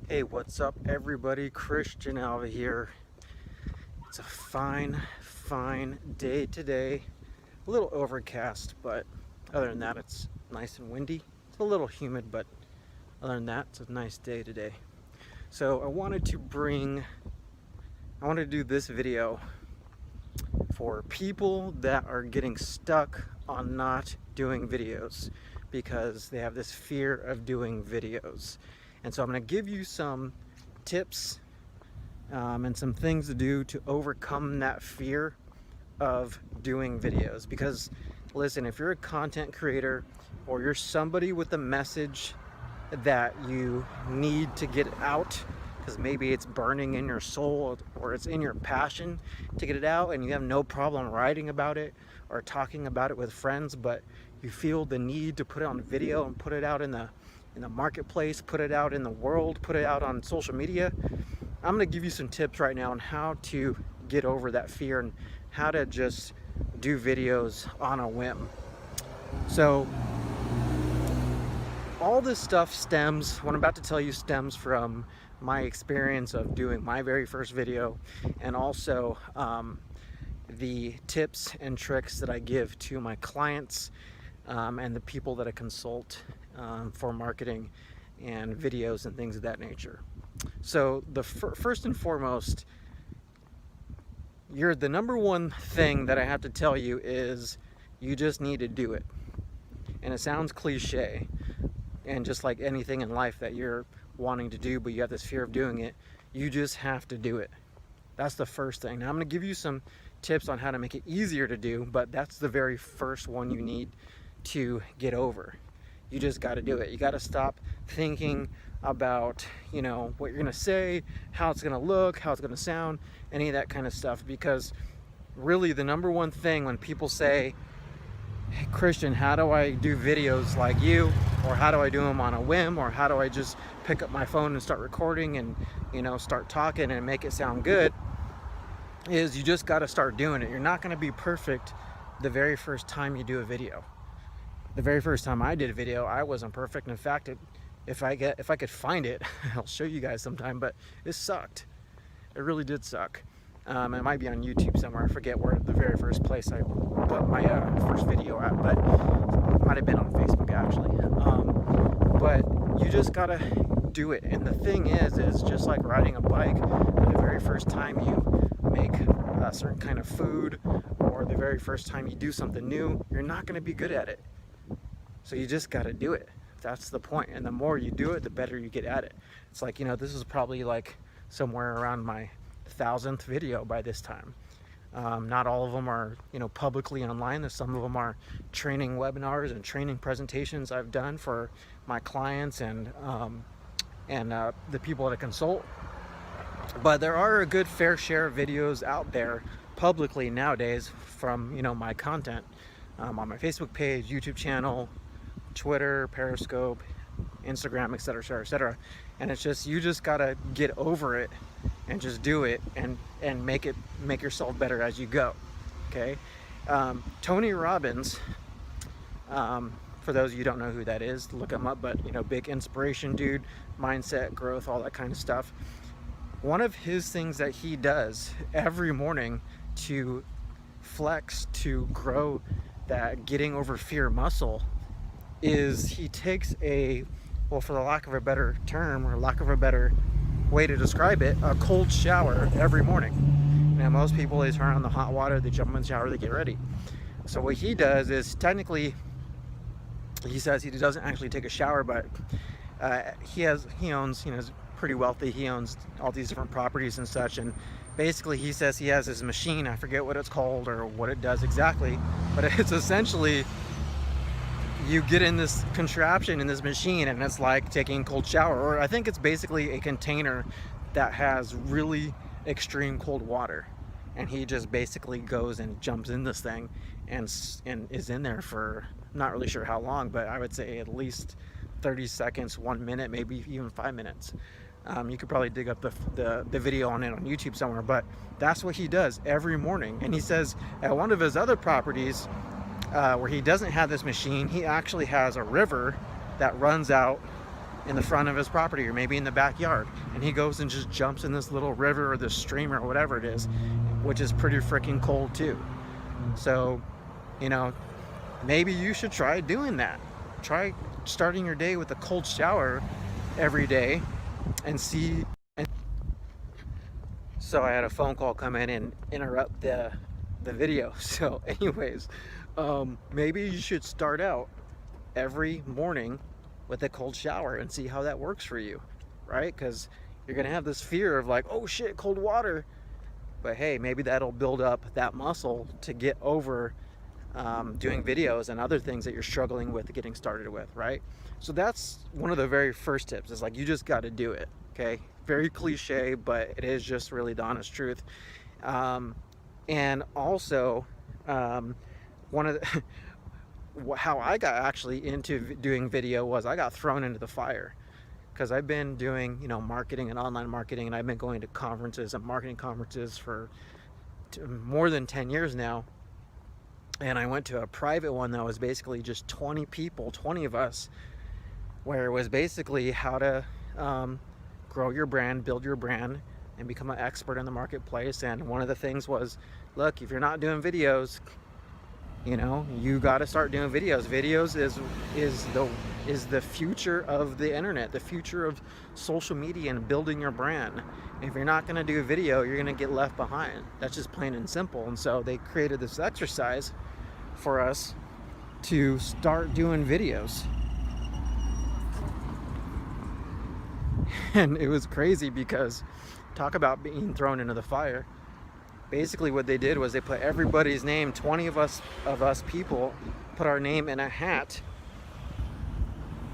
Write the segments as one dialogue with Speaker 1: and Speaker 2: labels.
Speaker 1: Hey, what's up, everybody? Christian Alva here. It's a fine day today. A little overcast, but other than that, it's nice and windy. It's a little humid, but other than that, it's a nice day today. So I wanted to do this video for people that are getting stuck on not doing videos because they have this fear of doing videos. And so I'm going to give you some tips and some things to do to overcome that fear of doing videos. Because listen, if you're a content creator or you're somebody with a message that you need to get out, because maybe it's burning in your soul or it's in your passion to get it out, and you have no problem writing about it or talking about it with friends, but you feel the need to put it on video and put it out in the marketplace, put it out in the world, put it out on social media. I'm going to give you some tips right now on how to get over that fear and how to just do videos on a whim. So all this stuff stems, what I'm about to tell you stems from my experience of doing my very first video, and also the tips and tricks that I give to my clients and the people that I consult for marketing and videos and things of that nature. So the first and foremost, the number one thing that I have to tell you is you just need to do it. And it sounds cliche, and just like anything in life that you're wanting to do but you have this fear of doing it, you just have to do it. That's the first thing. Now I'm going to give you some tips on how to make it easier to do, but that's the very first one you need to get over. You just got to do it. You got to stop thinking about, what you're going to say, how it's going to look, how it's going to sound, any of that kind of stuff. Because really the number one thing when people say, "Hey, Christian, how do I do videos like you?" or "How do I do them on a whim?" or "How do I just pick up my phone and start recording and, start talking and make it sound good?" is you just got to start doing it. You're not going to be perfect the very first time you do a video. The very first time I did a video, I wasn't perfect. In fact, if I could find it, I'll show you guys sometime, but it sucked. It really did suck. It might be on YouTube somewhere. I forget where the very first place I put my first video at, but it might have been on Facebook actually. But you just gotta do it. And the thing is just like riding a bike, the very first time you make a certain kind of food, or the very first time you do something new, you're not gonna be good at it. So you just gotta do it. That's the point. And the more you do it, the better you get at it. It's like, this is probably like somewhere around my 1,000th video by this time. Not all of them are, publicly online. Some of them are training webinars and training presentations I've done for my clients and the people that I consult. But there are a good fair share of videos out there publicly nowadays from, my content on my Facebook page, YouTube channel, Twitter, Periscope, Instagram, etc., etc., etc. And it's just, you just gotta get over it and just do it and make yourself better as you go. Okay. Tony Robbins, for those of you who don't know who that is, look him up, but big inspiration dude, mindset, growth, all that kind of stuff. One of his things that he does every morning to flex, to grow that getting over fear muscle, is he takes for the lack of a better term, or lack of a better way to describe it, a cold shower every morning. Now most people, they turn on the hot water, they jump in the shower, they get ready. So what he does is, technically, he says he doesn't actually take a shower, but he owns, he's pretty wealthy, he owns all these different properties and such, and basically he says he has his machine, I forget what it's called or what it does exactly, but it's essentially, you get in this contraption in this machine and it's like taking a cold shower, or I think it's basically a container that has really extreme cold water, and he just basically goes and jumps in this thing and is in there for, not really sure how long, but I would say at least 30 seconds, 1 minute, maybe even 5 minutes. You could probably dig up the video on it on YouTube somewhere, but that's what he does every morning. And he says at one of his other properties, where he doesn't have this machine, he actually has a river that runs out in the front of his property, or maybe in the backyard, and he goes and just jumps in this little river or this stream or whatever it is, which is pretty freaking cold too. So, you know, maybe you should try doing that. Try starting your day with a cold shower every day and see. So I had a phone call come in and interrupt the video. So anyways, maybe you should start out every morning with a cold shower and see how that works for you, right? Because you're gonna have this fear of like, oh shit, cold water. But hey, maybe that'll build up that muscle to get over doing videos and other things that you're struggling with getting started with, right? So that's one of the very first tips, is like, you just got to do it. Okay, very cliche, but it is just really the honest truth. And also, one of the how I got actually into doing video was I got thrown into the fire, because I've been doing, you know, marketing and online marketing, and I've been going to conferences and marketing conferences for more than 10 years now. And I went to a private one that was basically just 20 people, 20 of us, where it was basically how to grow your brand, build your brand, and become an expert in the marketplace. And one of the things was, look, if you're not doing videos, you know, you got to start doing videos. Videos is the future of the internet, the future of social media and building your brand. And if you're not going to do a video, you're going to get left behind. That's just plain and simple. And so they created this exercise for us to start doing videos. And it was crazy, because talk about being thrown into the fire. Basically what they did was they put everybody's name, 20 of us people, put our name in a hat,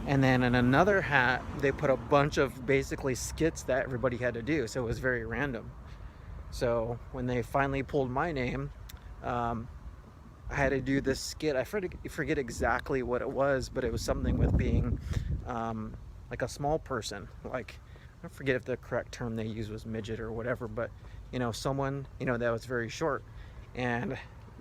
Speaker 1: and then in another hat they put a bunch of basically skits that everybody had to do. So it was very random. So when they finally pulled my name, I had to do this skit. I forget exactly what it was, but it was something with being like a small person. Like, I forget if the correct term they used was midget or whatever, but you know, someone, you know, that was very short. And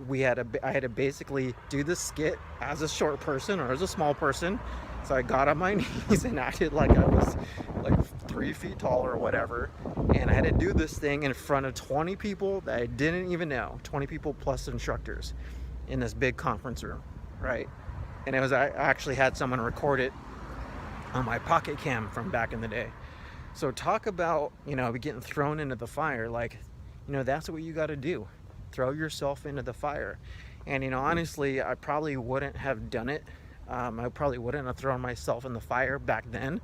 Speaker 1: I had to basically do this skit as a short person or as a small person. So I got on my knees and acted like I was like 3 feet tall or whatever. And I had to do this thing in front of 20 people that I didn't even know, 20 people plus instructors in this big conference room, right? And I actually had someone record it on my pocket cam from back in the day. So talk about, you know, getting thrown into the fire. Like, you know, that's what you got to do. Throw yourself into the fire. And, you know, honestly, I probably wouldn't have done it. I probably wouldn't have thrown myself in the fire back then,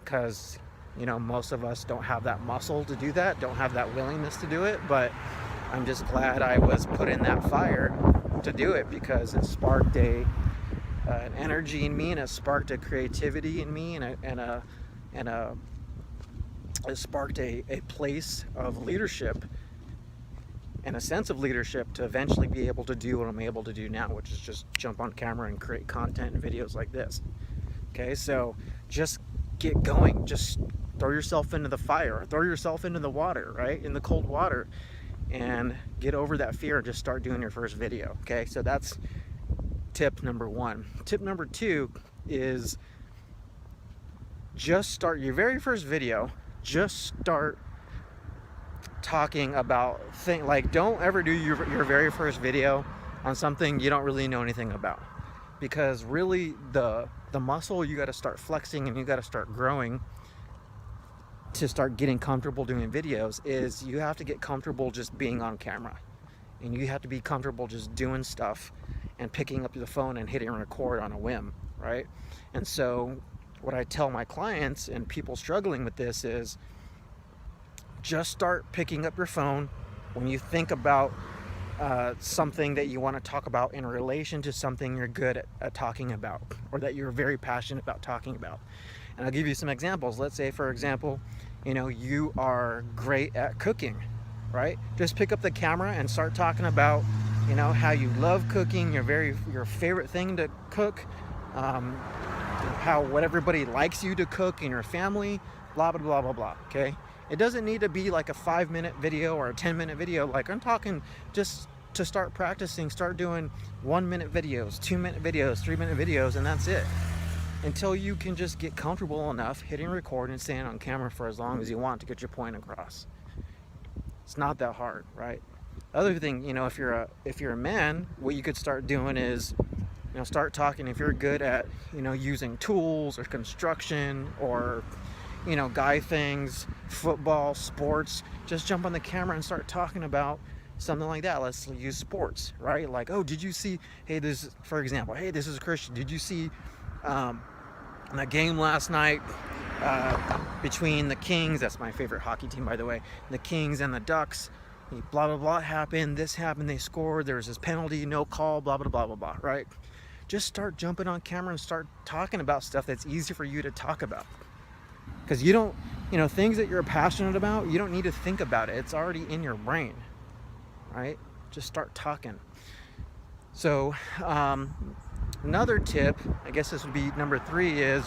Speaker 1: because, you know, most of us don't have that muscle to do that, don't have that willingness to do it. But I'm just glad I was put in that fire to do it, because it sparked an energy in me, and it sparked a creativity in me, it sparked a place of leadership and a sense of leadership to eventually be able to do what I'm able to do now, which is just jump on camera and create content and videos like this. Okay, so just get going. Just throw yourself into the fire, throw yourself into the water, right? In the cold water, and get over that fear and just start doing your first video. Okay, so that's tip number 1. Tip number 2 is just start your very first video. Just start talking about things. Like, don't ever do your very first video on something you don't really know anything about, because really the muscle you got to start flexing and you got to start growing to start getting comfortable doing videos is you have to get comfortable just being on camera, and you have to be comfortable just doing stuff and picking up the phone and hitting record on a whim, right? And so what I tell my clients and people struggling with this is just start picking up your phone when you think about something that you want to talk about in relation to something you're good at talking about, or that you're very passionate about talking about. And I'll give you some examples. Let's say, for example, you know, you are great at cooking, right? Just pick up the camera and start talking about, you know, how you love cooking, your favorite thing to cook, what everybody likes you to cook in your family, blah, blah, blah, blah, blah, okay? It doesn't need to be like a 5-minute video or a 10-minute video. Like, I'm talking just to start practicing, start doing 1-minute videos, 2-minute videos, 3-minute videos, and that's it. until you can just get comfortable enough hitting record and staying on camera for as long as you want to get your point across. It's not that hard, right? Other thing, if you're a man, what you could start doing is, start talking. If you're good at, using tools or construction or, guy things, football, sports, just jump on the camera and start talking about something like that. Let's use sports, right? Like, oh, did you see, hey, this, for example, hey, this is Christian. Did you see the game last night between the Kings? That's my favorite hockey team, by the way. The Kings and the Ducks. Blah, blah, blah happened. This happened. They scored. There was this penalty, no call, blah, blah, blah, blah, blah, right? Just start jumping on camera and start talking about stuff that's easy for you to talk about. Because you don't, things that you're passionate about, you don't need to think about it. It's already in your brain, right? Just start talking. So another tip, I guess this would be number 3, is,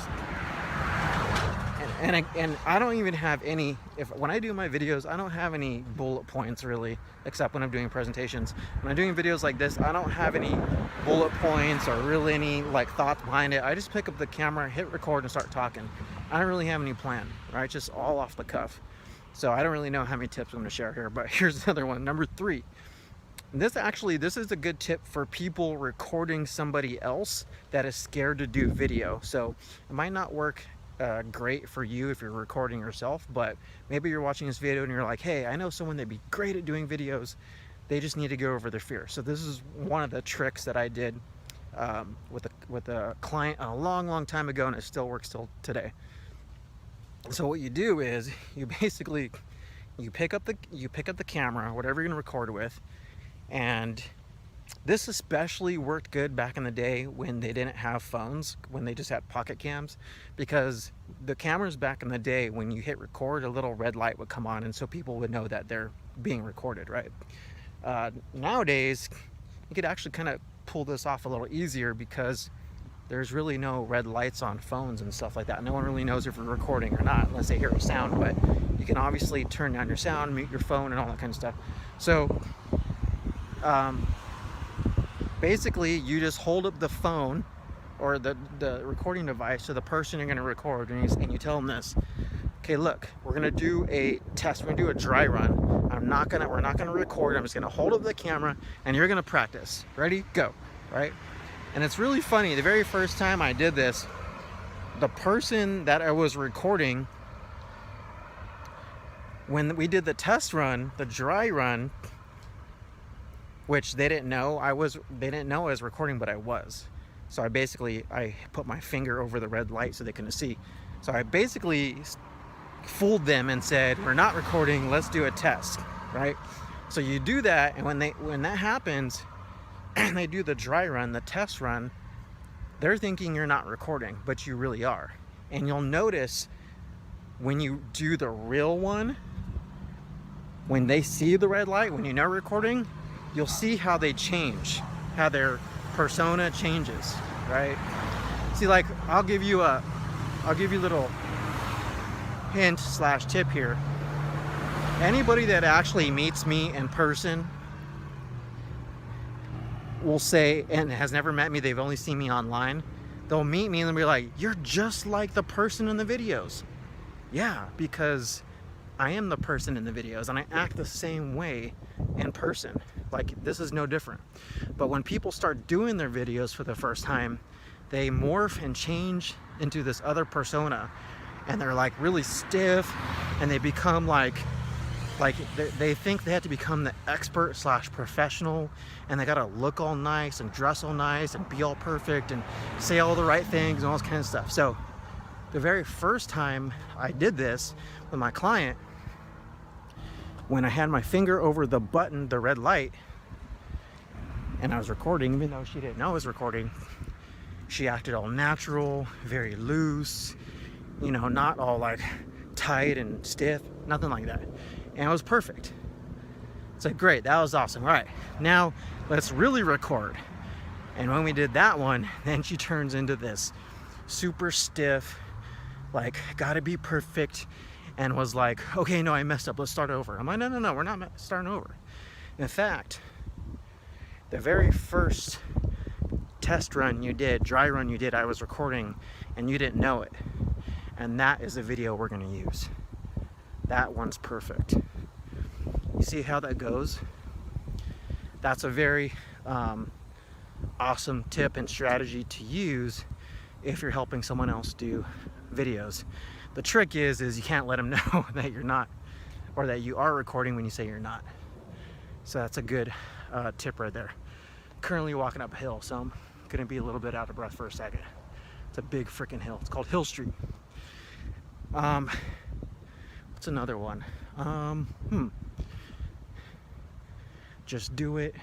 Speaker 1: and I don't even have any, when I do my videos, I don't have any bullet points really, except when I'm doing presentations. When I'm doing videos like this, I don't have any bullet points or really any thoughts behind it. I just pick up the camera, hit record, and start talking. I don't really have any plan, right? Just all off the cuff. So I don't really know how many tips I'm going to share here, but here's another one, number 3. This is a good tip for people recording somebody else that is scared to do video. So it might not work great for you if you're recording yourself, but maybe you're watching this video and you're like, hey, I know someone that'd be great at doing videos. They just need to get over their fear. So this is one of the tricks that I did with a client a long time ago, and it still works till today. So what you do is you pick up the camera, whatever you're gonna record with, and this especially worked good back in the day when they didn't have phones, when they just had pocket cams, because the cameras back in the day, when you hit record, a little red light would come on, and so people would know that they're being recorded, right? Nowadays, you could actually kind of pull this off a little easier because there's really no red lights on phones and stuff like that. No one really knows if you're recording or not unless they hear a sound, but you can obviously turn down your sound, mute your phone, and all that kind of stuff. So basically you just hold up the phone or the recording device to the person you're going to record, and you tell them this: okay, look, we're going to do a test, we're going to do a dry run. We're not going to record. I'm just going to hold up the camera and you're going to practice. Ready? Go. Right? And it's really funny, the very first time I did this, the person that I was recording, when we did the test run, the dry run, which they didn't know I was recording, but I was. So I put my finger over the red light so they couldn't see. So I basically fooled them and said, we're not recording, let's do a test, right? So you do that, and when that happens, and they do the dry run, the test run, they're thinking you're not recording, but you really are. And you'll notice when you do the real one, when they see the red light, when you're not recording, you'll see how they change, how their persona changes, right? See, I'll give you a little hint / tip here. Anybody that actually meets me in person will say, and has never met me, they've only seen me online, they'll meet me and they'll be like, you're just like the person in the videos. Yeah, because I am the person in the videos and I act the same way in person. This is no different. But when people start doing their videos for the first time, they morph and change into this other persona, and they're really stiff, and they become they think they have to become the expert / professional, and they gotta look all nice and dress all nice and be all perfect and say all the right things and all this kind of stuff. So the very first time I did this with my client, when I had my finger over the button, the red light, and I was recording, even though she didn't know I was recording, she acted all natural, very loose, not all tight and stiff, nothing like that. And it was perfect. It's great, that was awesome. All right, now let's really record. And when we did that one, then she turns into this super stiff, gotta be perfect, and was like, okay, no, I messed up, let's start over. I'm like, no, we're not starting over. In fact, the very first test run you did, dry run you did, I was recording and you didn't know it. And that is the video we're gonna use. That one's perfect. You see how that goes? That's a very awesome tip and strategy to use if you're helping someone else do videos. The trick is you can't let them know that you're not, or that you are recording when you say you're not. So that's a good tip right there. Currently walking up a hill, so I'm gonna be a little bit out of breath for a second. It's a big freaking hill. It's called Hill Street. What's another one? Just do it.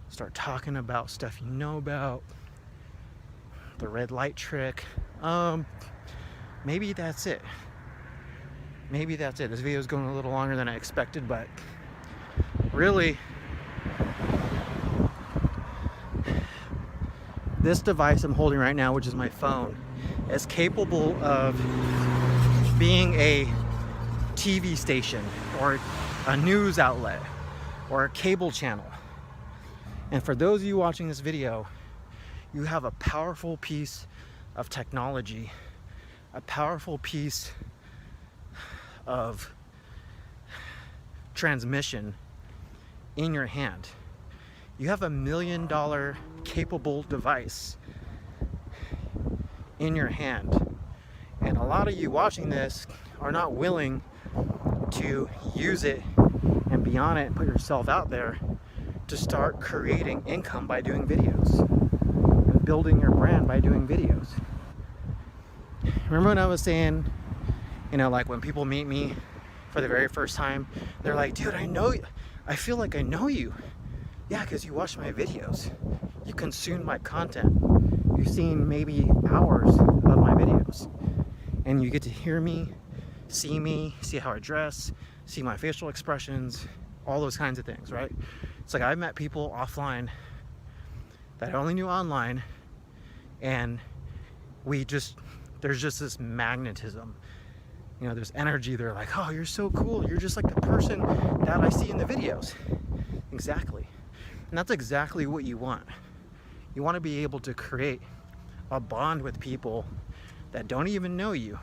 Speaker 1: Start talking about stuff you know about. The red light trick. Maybe that's it. Maybe that's it. This video is going a little longer than I expected, but really, this device I'm holding right now, which is my phone, is capable of being a TV station or a news outlet or a cable channel. And for those of you watching this video, you have a powerful piece of technology, a powerful piece of transmission in your hand. You have $1 million capable device in your hand. And a lot of you watching this are not willing to use it and be on it and put yourself out there to start creating income by doing videos and building your brand by doing videos. Remember when I was saying, you know, like when people meet me for the very first time, they're like, dude, I know you. I feel like I know you. Yeah, because you watch my videos. You consume my content. You've seen maybe hours of my videos. And you get to hear me, see how I dress, see my facial expressions, all those kinds of things, right? It's like I've met people offline that I only knew online, and there's just this magnetism. You know, there's energy. They're like, oh, you're so cool. You're just like the person that I see in the videos. Exactly. And that's exactly what you want. You want to be able to create a bond with people that don't even know you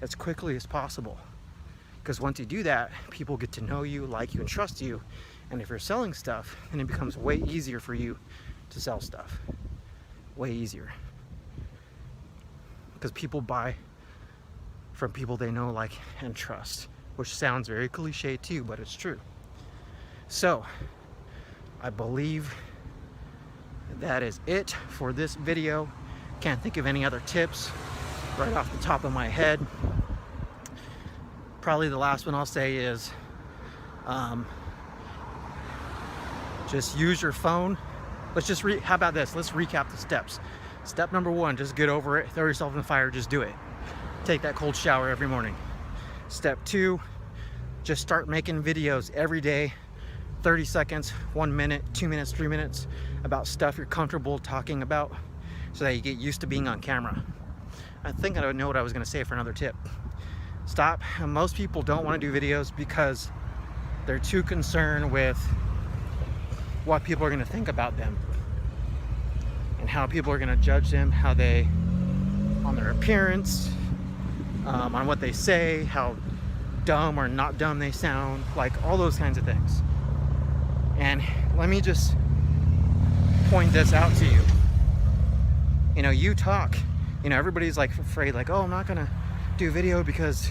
Speaker 1: as quickly as possible. Because once you do that, people get to know you, like you, and trust you. And if you're selling stuff, then it becomes way easier for you to sell stuff. Way easier. Because people buy from people they know, like, and trust. Which sounds very cliche too, but it's true. So, I believe that is it for this video. Can't think of any other tips right off the top of my head. Probably the last one I'll say is just use your phone. Let's just how about this? Let's recap the steps. Step number 1, just get over it. Throw yourself in the fire, just do it. Take that cold shower every morning. Step 2, just start making videos every day. 30 seconds, 1 minute, 2 minutes, 3 minutes about stuff you're comfortable talking about so that you get used to being on camera. I think I don't know what I was gonna say for another tip. Stop. Most people don't want to do videos because they're too concerned with what people are gonna think about them and how people are gonna judge them, on their appearance, on what they say, how dumb or not dumb they sound, like all those kinds of things. And let me just point this out to you. You know, you talk, you know, everybody's like afraid, like, oh, I'm not gonna do video because,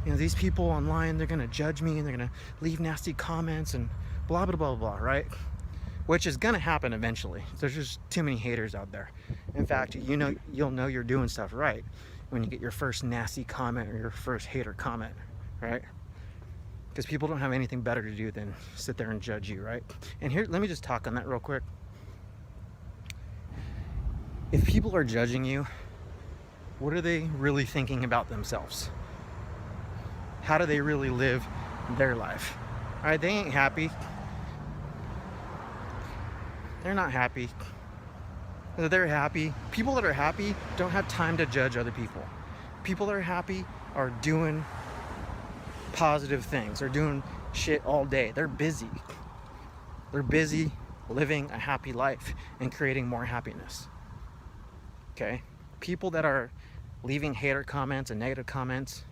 Speaker 1: you know, these people online, they're gonna judge me and they're gonna leave nasty comments and blah, blah, blah, blah, right? Which is gonna happen eventually. There's just too many haters out there. In fact, you'll know you're doing stuff right when you get your first nasty comment or your first hater comment, right? Because people don't have anything better to do than sit there and judge you, right? And here, let me just talk on that real quick. If people are judging you, what are they really thinking about themselves? How do they really live their life? All right, they ain't happy. They're not happy. They're happy. People that are happy don't have time to judge other people. People that are happy are doing positive things. They're doing shit all day. They're busy. They're busy living a happy life and creating more happiness. Okay? People that are leaving hater comments and negative comments,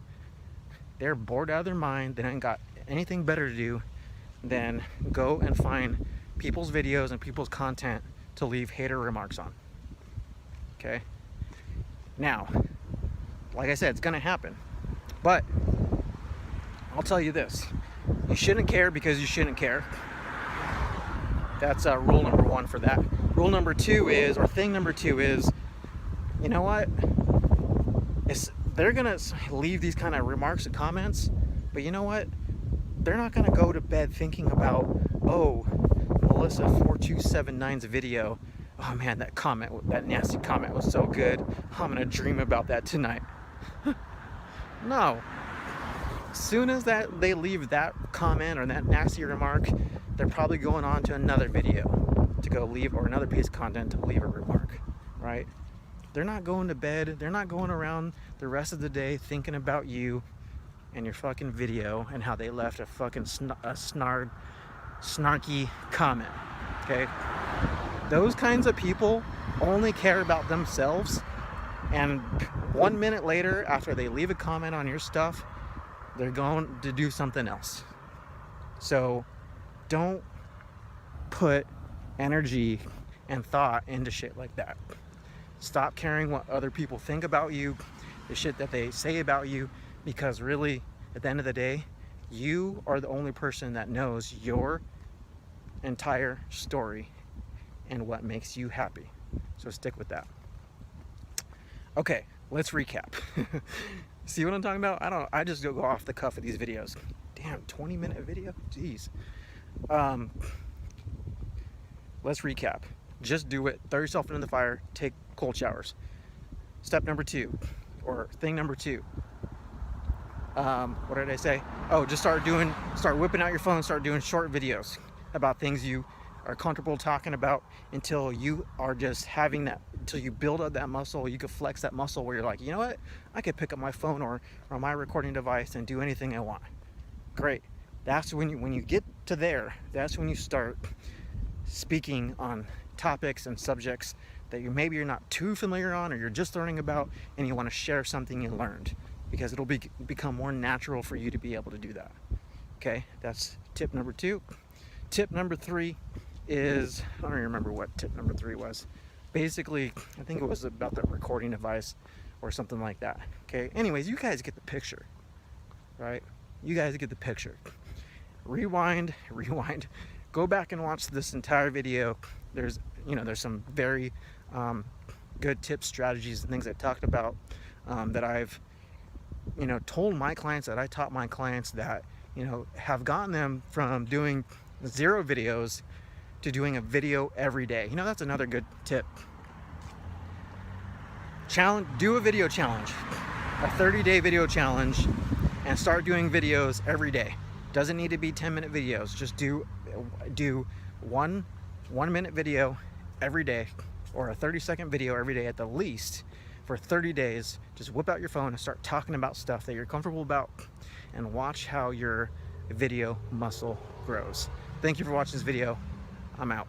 Speaker 1: they're bored out of their mind. They ain't got anything better to do than go and find people's videos and people's content to leave hater remarks on. Okay? Now, like I said, it's gonna happen. But I'll tell you this. You shouldn't care because you shouldn't care. That's rule number one for that. Rule number two is, or thing number two is, you know what? They're gonna leave these kind of remarks and comments, but you know what? They're not gonna go to bed thinking about, oh, Melissa 4279's video. Oh man, that nasty comment was so good. I'm gonna dream about that tonight. No. As soon as they leave that comment or that nasty remark, they're probably going on to another video to go leave, or another piece of content to leave a remark, right? They're not going to bed. They're not going around the rest of the day thinking about you and your fucking video and how they left a fucking snarky comment, okay? Those kinds of people only care about themselves, and 1 minute later, after they leave a comment on your stuff, they're going to do something else. So don't put energy and thought into shit like that. Stop caring what other people think about you, the shit that they say about you, because really, at the end of the day, you are the only person that knows your entire story and what makes you happy. So stick with that. Okay, let's recap. See what I'm talking about? I just go off the cuff of these videos. Damn, 20-minute video? Jeez. Let's recap. Just do it. Throw yourself into the fire. Take cold showers. Step number two, or thing number two. What did I say? Oh, just start whipping out your phone, start doing short videos about things you are comfortable talking about until you are just having that, until you build up that muscle. You can flex that muscle where you're like, you know what? I could pick up my phone or my recording device and do anything I want. Great. That's when you get to there, that's when you start speaking on topics and subjects that maybe you're not too familiar on, or you're just learning about, and you want to share something you learned, because it'll become more natural for you to be able to do that. Okay, that's tip number two. Tip number three is, I don't even remember what tip number three was. Basically, I think it was about the recording device or something like that. Okay, anyways, you guys get the picture, right? You guys get the picture. Rewind, go back and watch this entire video. There's some very good tips, strategies, and things I talked about that I've told my clients, that I taught my clients, that have gotten them from doing 0 videos to doing a video every day. That's another good tip. Do a video challenge, a 30-day video challenge, and start doing videos every day. Doesn't need to be 10-minute videos. Just do 1 minute video every day, or a 30-second video every day at the least, for 30 days. Just whip out your phone and start talking about stuff that you're comfortable about, and watch how your video muscle grows. Thank you for watching this video. I'm out.